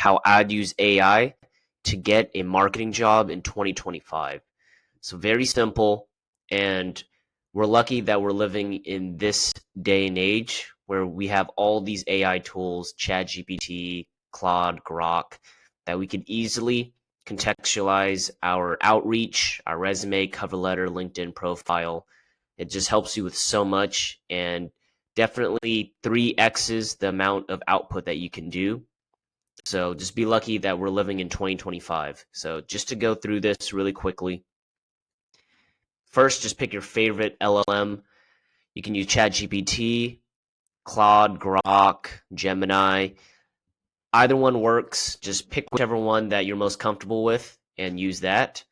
how I'd use AI to get a marketing job in 2025. So very simple, and we're lucky that we're living in this day and age where we have all these AI tools, ChatGPT, Claude, Grok, that we could easily contextualize our outreach, our resume, cover letter, LinkedIn profile. It just helps you with so much, and definitely 3x's the amount of output that you can do. So just be lucky that we're living in 2025. So just to go through this really quickly. First, just pick your favorite LLM. You can use ChatGPT, Claude, Grok, Gemini. Either one works. Just pick whichever one that you're most comfortable with and use that.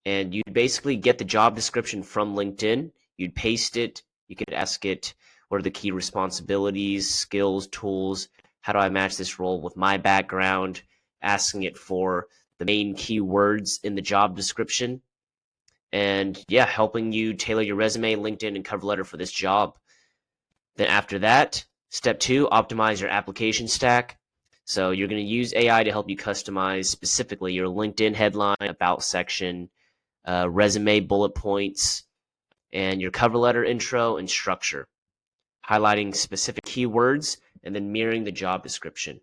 And you'd basically get the job description from LinkedIn. You'd paste it. You could ask it, what are the key responsibilities, skills, tools? How do I match this role with my background? Asking it for the main keywords in the job description. And yeah, helping you tailor your resume, LinkedIn, and cover letter for this job. Then after that, step 2, optimize your application stack. So you're going to use AI to help you customize specifically your LinkedIn headline, about section, resume bullet points, and your cover letter intro and structure, highlighting specific keywords and then mirroring the job description.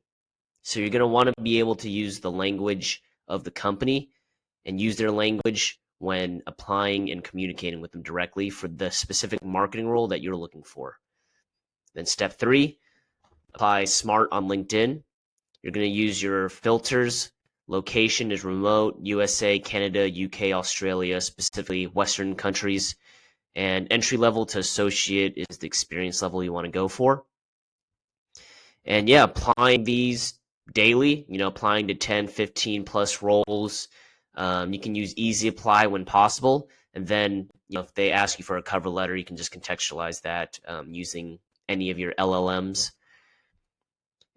So you're going to want to be able to use the language of the company and use their language when applying and communicating with them directly for the specific marketing role that you're looking for. Then step 3, apply smart on LinkedIn. You're going to use your filters. Location is remote, USA, Canada, UK, Australia, specifically Western countries. And entry level to associate is the experience level you want to go for. And yeah, applying these daily, applying to 10, 15 plus roles. You can use easy apply when possible. And then, if they ask you for a cover letter, you can just contextualize that using any of your LLMs.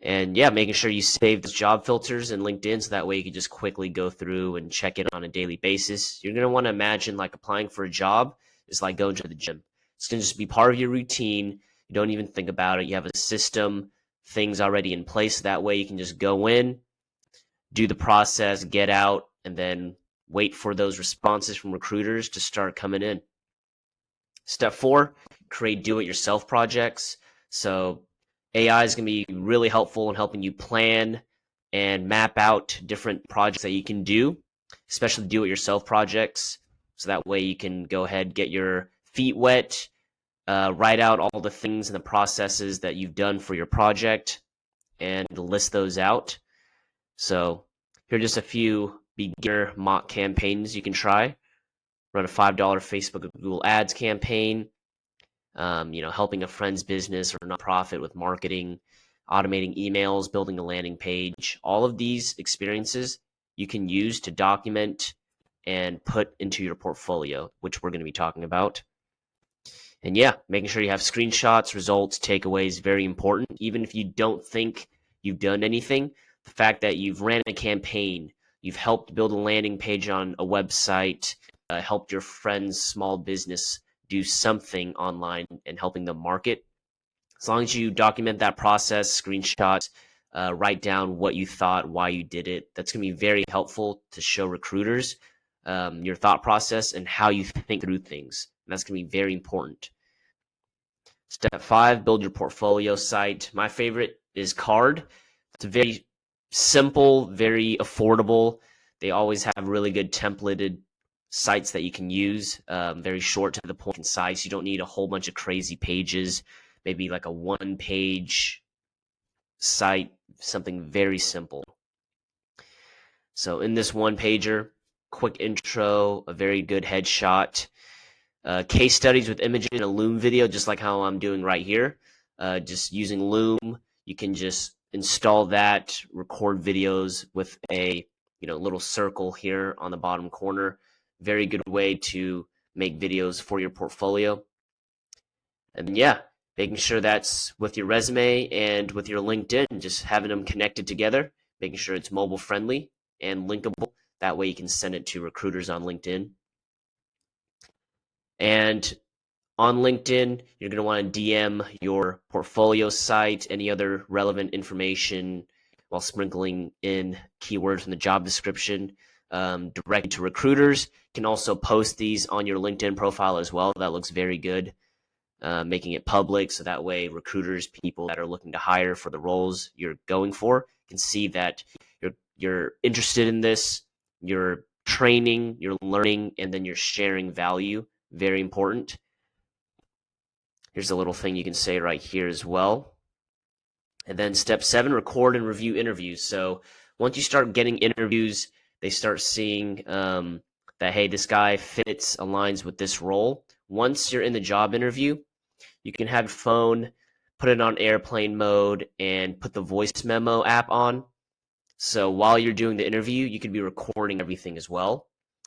And yeah, making sure you save the job filters in LinkedIn so that way you can just quickly go through and check it on a daily basis. You're going to want to imagine like applying for a job is like going to the gym. It's going to just be part of your routine. You don't even think about it. You have a system, things already in place. That way you can just go in, do the process, get out, and then wait for those responses from recruiters to start coming in. Step 4, create do-it-yourself projects. So AI is going to be really helpful in helping you plan and map out different projects that you can do, especially do-it-yourself projects. So that way you can go ahead, get your feet wet, write out all the things and the processes that you've done for your project and list those out. So here are just a few beginner mock campaigns you can try. Run a $5 Facebook or Google Ads campaign, helping a friend's business or nonprofit with marketing, automating emails, building a landing page. All of these experiences you can use to document and put into your portfolio, which we're going to be talking about. And yeah, making sure you have screenshots, results, takeaways, very important. Even if you don't think you've done anything, the fact that you've ran a campaign, you've helped build a landing page on a website, helped your friend's small business do something online and helping them market. As long as you document that process, screenshots, write down what you thought, why you did it, that's going to be very helpful to show recruiters your thought process and how you think through things. And that's going to be very important. Step 5, build your portfolio site. My favorite is Card. It's a very simple, very affordable. They always have really good templated sites that you can use, very short to the point, concise. You don't need a whole bunch of crazy pages, maybe like a 1-page site, something very simple. So in this 1-pager, quick intro, a very good headshot, case studies with images in a Loom video, just like how I'm doing right here. Just using Loom, you can just install that, record videos with a little circle here on the bottom corner. Very good way to make videos for your portfolio. And yeah, making sure that's with your resume and with your LinkedIn, just having them connected together, making sure it's mobile friendly and linkable. That way you can send it to recruiters on LinkedIn. And on LinkedIn, you're going to want to DM your portfolio site, any other relevant information, while sprinkling in keywords from the job description directly to recruiters. You can also post these on your LinkedIn profile as well. That looks very good, making it public so that way recruiters, people that are looking to hire for the roles you're going for, can see that you're interested in this, you're training, you're learning, and then you're sharing value. Very important. Here's a little thing you can say right here as well. And then step 7, record and review interviews. So once you start getting interviews, they start seeing that, hey, this guy fits, aligns with this role. Once you're in the job interview, you can have your phone, put it on airplane mode, and put the voice memo app on. So while you're doing the interview, you could be recording everything as well.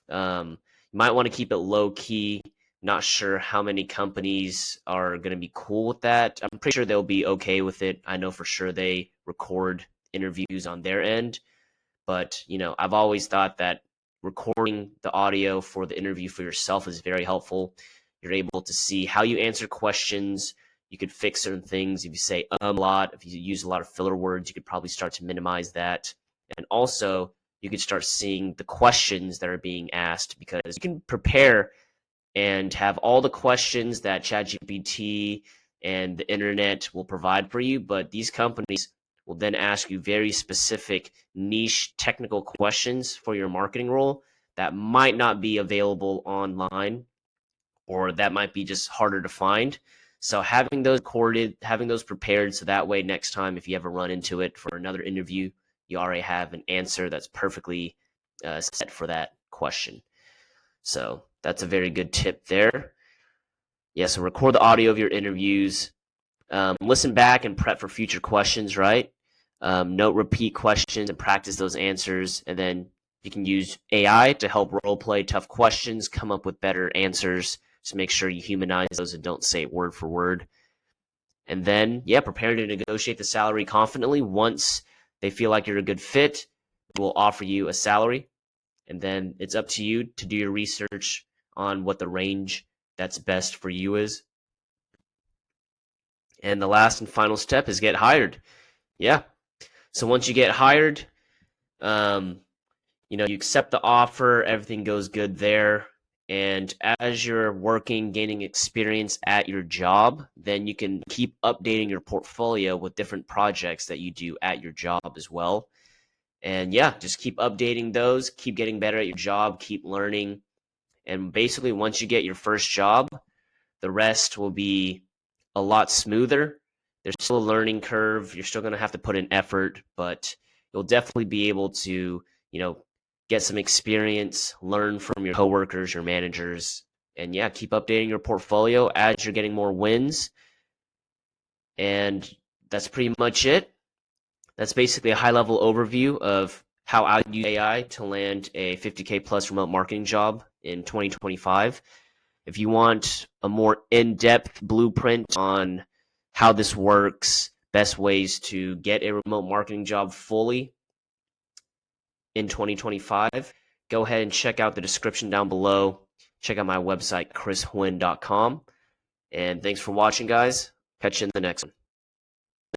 You might want to keep it low key. Not sure how many companies are going to be cool with that. I'm pretty sure they'll be okay with it. I know for sure they record interviews on their end. But, I've always thought that recording the audio for the interview for yourself is very helpful. You're able to see how you answer questions. You could fix certain things. If you say a lot, if you use a lot of filler words, you could probably start to minimize that. And also, you could start seeing the questions that are being asked, because you can prepare and have all the questions that ChatGPT and the internet will provide for you, but these companies will then ask you very specific niche technical questions for your marketing role that might not be available online, or that might be just harder to find. So having those recorded, having those prepared, so that way next time if you ever run into it for another interview, you already have an answer that's perfectly set for that question. So that's a very good tip there. Yeah, so record the audio of your interviews. Listen back and prep for future questions, right? Note repeat questions and practice those answers. And then you can use AI to help role play tough questions, come up with better answers. Just make sure you humanize those and don't say it word for word. And then, prepare to negotiate the salary confidently. Once they feel like you're a good fit, we'll offer you a salary. And then it's up to you to do your research on what the range that's best for you is. And the last and final step is get hired. Yeah. So once you get hired, you accept the offer, everything goes good there. And as you're working, gaining experience at your job, then you can keep updating your portfolio with different projects that you do at your job as well. And just keep updating those, keep getting better at your job, keep learning. And basically, once you get your first job, the rest will be a lot smoother. There's still a learning curve. You're still going to have to put in effort, but you'll definitely be able to, get some experience, learn from your coworkers, your managers, and keep updating your portfolio as you're getting more wins. And that's pretty much it. That's basically a high-level overview of how I use AI to land a 50K plus remote marketing job in 2025. If you want a more in-depth blueprint on how this works, best ways to get a remote marketing job fully in 2025, go ahead and check out the description down below. Check out my website, chrishuyn.com. And thanks for watching, guys. Catch you in the next one.